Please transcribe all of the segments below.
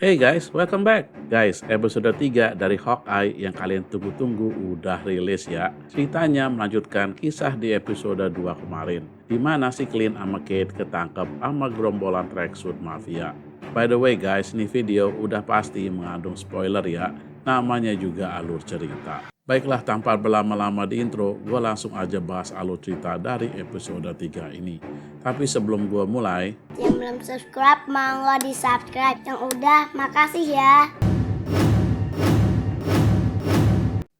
Hey guys, welcome back. Guys, episode 3 dari Hawkeye yang kalian tunggu-tunggu udah rilis ya. Ceritanya melanjutkan kisah di episode 2 kemarin, di mana si Clint sama Kate ketangkep sama gerombolan tracksuit mafia. By the way guys, ini video udah pasti mengandung spoiler ya, namanya juga alur cerita. Baiklah, tanpa berlama-lama di intro, gue langsung aja bahas alur cerita dari episode 3 ini. Tapi sebelum gue mulai, yang belum subscribe, monggo di subscribe. Yang udah, makasih ya.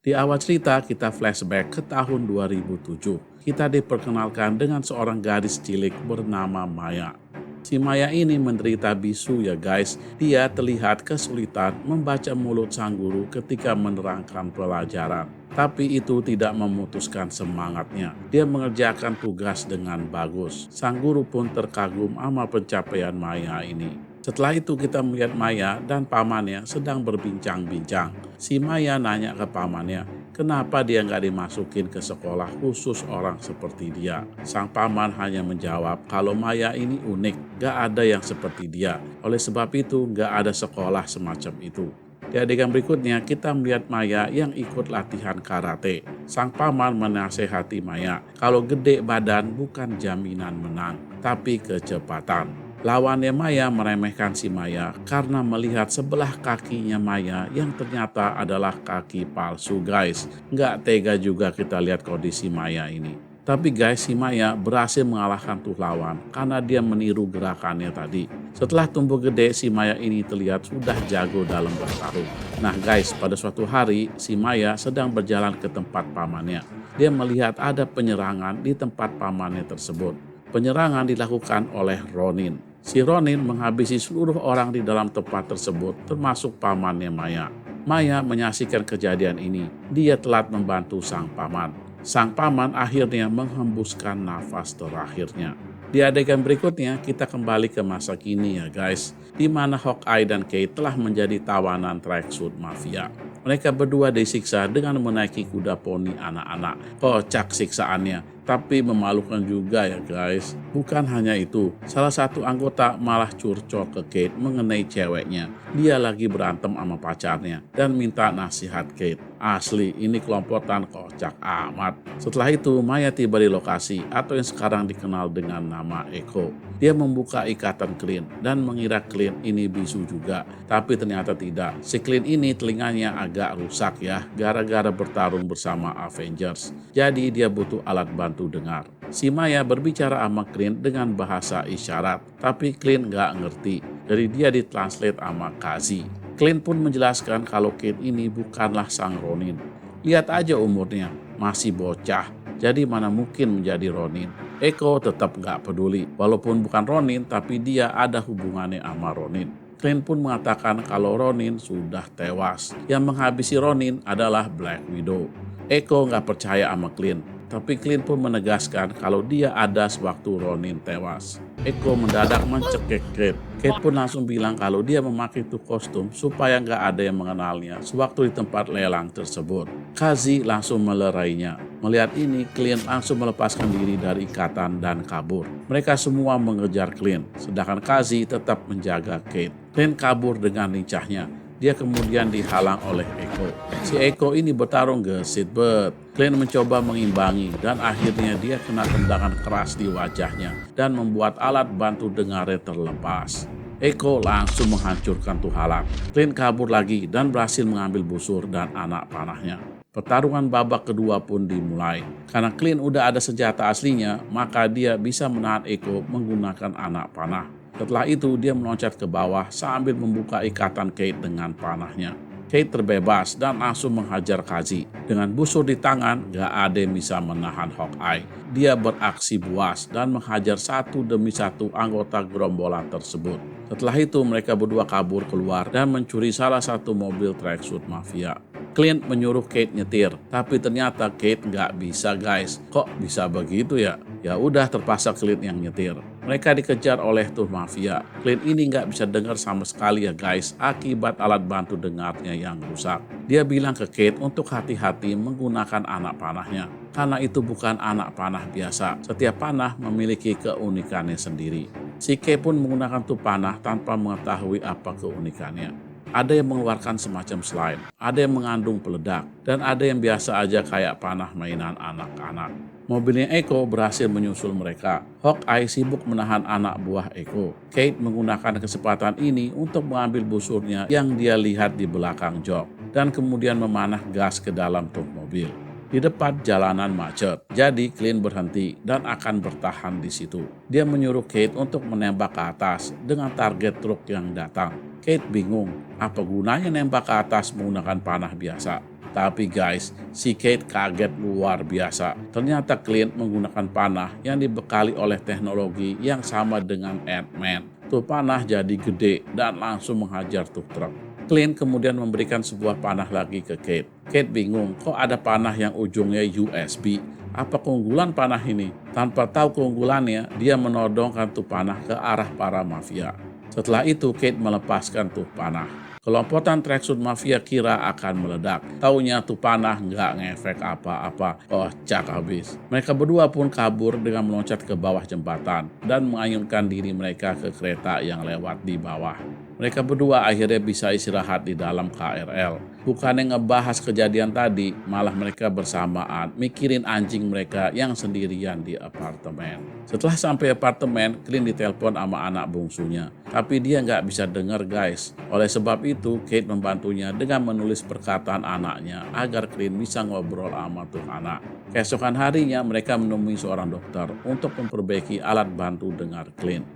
Di awal cerita kita flashback ke tahun 2007. Kita diperkenalkan dengan seorang gadis cilik bernama Maya. Si Maya ini menderita bisu ya guys. Dia terlihat kesulitan membaca mulut sang guru ketika menerangkan pelajaran. Tapi itu tidak memutuskan semangatnya. Dia mengerjakan tugas dengan bagus. Sang guru pun terkagum sama pencapaian Maya ini. Setelah itu kita melihat Maya dan pamannya sedang berbincang-bincang. Si Maya nanya ke pamannya, kenapa dia nggak dimasukin ke sekolah khusus orang seperti dia. Sang paman hanya menjawab kalau Maya ini unik, nggak ada yang seperti dia. Oleh sebab itu nggak ada sekolah semacam itu. Di adegan berikutnya kita melihat Maya yang ikut latihan karate. Sang paman menasehati Maya, kalau gede badan bukan jaminan menang, tapi kecepatan. Lawannya Maya meremehkan si Maya karena melihat sebelah kakinya Maya yang ternyata adalah kaki palsu guys. Nggak tega juga kita lihat kondisi Maya ini. Tapi guys, si Maya berhasil mengalahkan tuh lawan karena dia meniru gerakannya tadi. Setelah tumbuh gede, si Maya ini terlihat sudah jago dalam bertarung. Nah guys, pada suatu hari si Maya sedang berjalan ke tempat pamannya. Dia melihat ada penyerangan di tempat pamannya tersebut. Penyerangan dilakukan oleh Ronin. Si Ronin menghabisi seluruh orang di dalam tempat tersebut, termasuk pamannya Maya. Maya menyaksikan kejadian ini. Dia telat membantu sang paman. Sang paman akhirnya menghembuskan nafas terakhirnya. Di adegan berikutnya kita kembali ke masa kini ya guys, di mana Hawkeye dan Kate telah menjadi tawanan tracksuit mafia. Mereka berdua disiksa dengan menaiki kuda poni anak-anak. Kocak siksaannya, tapi memalukan juga ya guys. Bukan hanya itu, salah satu anggota malah curcol ke Kate mengenai ceweknya. Dia lagi berantem sama pacarnya dan minta nasihat Kate. Asli, ini kelompokan kocak amat. Setelah itu, Maya tiba di lokasi atau yang sekarang dikenal dengan nama Echo. Dia membuka ikatan Clint dan mengira Clint ini bisu juga. Tapi ternyata tidak. Si Clint ini telinganya agak rusak ya, gara-gara bertarung bersama Avengers. Jadi dia butuh alat bantu dengar. Si Maya berbicara sama Clint dengan bahasa isyarat, tapi Clint nggak ngerti. Jadi dia ditranslate sama Kazi. Clint pun menjelaskan kalau Kate ini bukanlah sang Ronin. Lihat aja umurnya, masih bocah. Jadi mana mungkin menjadi Ronin. Echo tetap nggak peduli. Walaupun bukan Ronin, tapi dia ada hubungannya sama Ronin. Clint pun mengatakan kalau Ronin sudah tewas. Yang menghabisi Ronin adalah Black Widow. Echo nggak percaya sama Clint. Tapi Clint pun menegaskan kalau dia ada sewaktu Ronin tewas. Echo mendadak mencekik Kate. Kate pun langsung bilang kalau dia memakai itu kostum supaya nggak ada yang mengenalnya sewaktu di tempat lelang tersebut. Kazi langsung melerainya. Melihat ini, Clint langsung melepaskan diri dari ikatan dan kabur. Mereka semua mengejar Clint, sedangkan Kazi tetap menjaga Kate. Clint kabur dengan lincahnya. Dia kemudian dihalang oleh Echo. Si Echo ini bertarung gesit bet. Clint mencoba mengimbangi dan akhirnya dia kena tendangan keras di wajahnya dan membuat alat bantu dengarnya terlepas. Echo langsung menghancurkan tuh alat. Clint kabur lagi dan berhasil mengambil busur dan anak panahnya. Pertarungan babak kedua pun dimulai. Karena Clint udah ada senjata aslinya, maka dia bisa menahan Echo menggunakan anak panah. Setelah itu dia meloncat ke bawah sambil membuka ikatan Kate dengan panahnya. Kate terbebas dan langsung menghajar Kazi. Dengan busur di tangan, gak ada yang bisa menahan Hawkeye. Dia beraksi buas dan menghajar satu demi satu anggota gerombolan tersebut. Setelah itu mereka berdua kabur keluar dan mencuri salah satu mobil tracksuit mafia. Clint menyuruh Kate nyetir, tapi ternyata Kate nggak bisa guys. Kok bisa begitu ya? Ya udah terpaksa Clint yang nyetir. Mereka dikejar oleh tuh mafia. Clint ini nggak bisa dengar sama sekali ya guys, akibat alat bantu dengarnya yang rusak. Dia bilang ke Kate untuk hati-hati menggunakan anak panahnya. Karena itu bukan anak panah biasa. Setiap panah memiliki keunikannya sendiri. Si Kate pun menggunakan tuh panah tanpa mengetahui apa keunikannya. Ada yang mengeluarkan semacam slime, ada yang mengandung peledak, dan ada yang biasa aja kayak panah mainan anak-anak. Mobilnya Echo berhasil menyusul mereka. Hawkeye sibuk menahan anak buah Echo. Kate menggunakan kesempatan ini untuk mengambil busurnya yang dia lihat di belakang jok, dan kemudian memanah gas ke dalam truk mobil. Di depan jalanan macet, jadi Clint berhenti dan akan bertahan di situ. Dia menyuruh Kate untuk menembak ke atas dengan target truk yang datang. Kate bingung, apa gunanya nembak ke atas menggunakan panah biasa? Tapi guys, si Kate kaget luar biasa. Ternyata Clint menggunakan panah yang dibekali oleh teknologi yang sama dengan Ant-Man. Tuh panah jadi gede dan langsung menghajar tuh truk. Clint kemudian memberikan sebuah panah lagi ke Kate. Kate bingung, kok ada panah yang ujungnya USB? Apa keunggulan panah ini? Tanpa tahu keunggulannya, dia menodongkan tuh panah ke arah para mafia. Setelah itu, Kate melepaskan tuh panah. Kelompokan tracksuit mafia kira akan meledak. Taunya tuh panah nggak ngefek apa-apa. Kocak habis. Mereka berdua pun kabur dengan meloncat ke bawah jembatan dan mengayunkan diri mereka ke kereta yang lewat di bawah. Mereka berdua akhirnya bisa istirahat di dalam KRL. Bukannya ngebahas kejadian tadi, malah mereka bersamaan mikirin anjing mereka yang sendirian di apartemen. Setelah sampai apartemen, Clint ditelepon sama anak bungsunya. Tapi dia nggak bisa dengar guys. Oleh sebab itu, Kate membantunya dengan menulis perkataan anaknya agar Clint bisa ngobrol sama tuh anak. Keesokan harinya mereka menemui seorang dokter untuk memperbaiki alat bantu dengar Clint.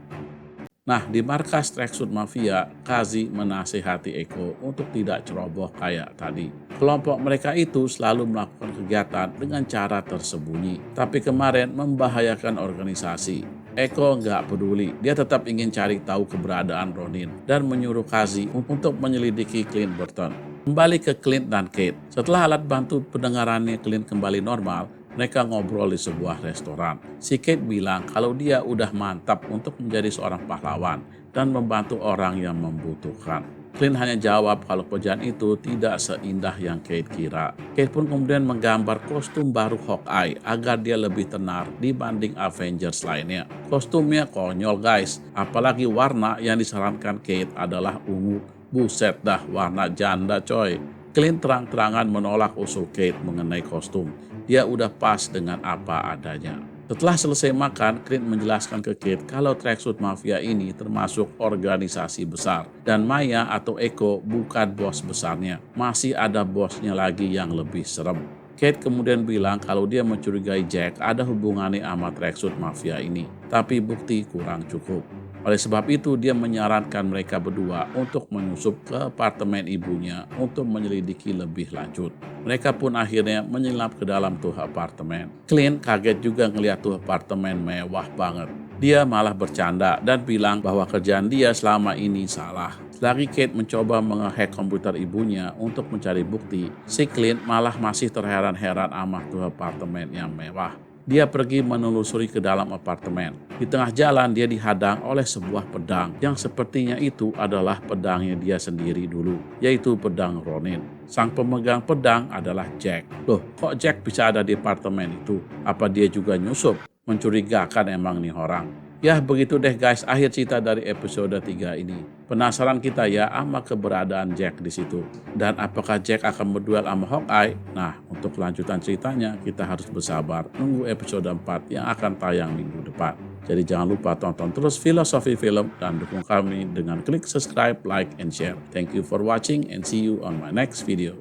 Nah, di markas tracksuit mafia, Kazi menasihati Echo untuk tidak ceroboh kayak tadi. Kelompok mereka itu selalu melakukan kegiatan dengan cara tersembunyi, tapi kemarin membahayakan organisasi. Echo nggak peduli, dia tetap ingin cari tahu keberadaan Ronin dan menyuruh Kazi untuk menyelidiki Clint Burton. Kembali ke Clint dan Kate. Setelah alat bantu pendengarannya Clint kembali normal, mereka ngobrol di sebuah restoran. Si Kate bilang kalau dia udah mantap untuk menjadi seorang pahlawan dan membantu orang yang membutuhkan. Clint hanya jawab kalau pekerjaan itu tidak seindah yang Kate kira. Kate pun kemudian menggambar kostum baru Hawkeye agar dia lebih tenar dibanding Avengers lainnya. Kostumnya konyol guys, apalagi warna yang disarankan Kate adalah ungu. Buset dah, warna janda coy. Clint terang-terangan menolak usul Kate mengenai kostum. Dia udah pas dengan apa adanya. Setelah selesai makan, Clint menjelaskan ke Kate kalau tracksuit mafia ini termasuk organisasi besar. Dan Maya atau Echo bukan bos besarnya. Masih ada bosnya lagi yang lebih serem. Kate kemudian bilang kalau dia mencurigai Jack ada hubungannya sama tracksuit mafia ini. Tapi bukti kurang cukup. Oleh sebab itu, dia menyarankan mereka berdua untuk menyusup ke apartemen ibunya untuk menyelidiki lebih lanjut. Mereka pun akhirnya menyelinap ke dalam tuh apartemen. Clint kaget juga ngeliat tuh apartemen mewah banget. Dia malah bercanda dan bilang bahwa kerjaan dia selama ini salah. Selagi Kate mencoba menghack komputer ibunya untuk mencari bukti, si Clint malah masih terheran-heran sama tuh apartemen yang mewah. Dia pergi menelusuri ke dalam apartemen. Di tengah jalan dia dihadang oleh sebuah pedang yang sepertinya itu adalah pedangnya dia sendiri dulu, yaitu pedang Ronin. Sang pemegang pedang adalah Jack. Loh, kok Jack bisa ada di apartemen itu? Apa dia juga nyusup? Mencurigakan emang nih orang. Ya begitu deh guys, akhir cerita dari episode 3 ini. Penasaran kita ya sama keberadaan Jack di situ. Dan apakah Jack akan berduel sama Hawkeye? Nah, untuk kelanjutan ceritanya kita harus bersabar nunggu episode 4 yang akan tayang minggu depan. Jadi jangan lupa tonton terus Filosofi Film dan dukung kami dengan klik subscribe, like, and share. Thank you for watching and see you on my next video.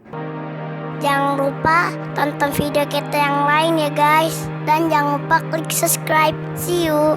Jangan lupa tonton video kita yang lain ya guys. Dan jangan lupa klik subscribe. See you.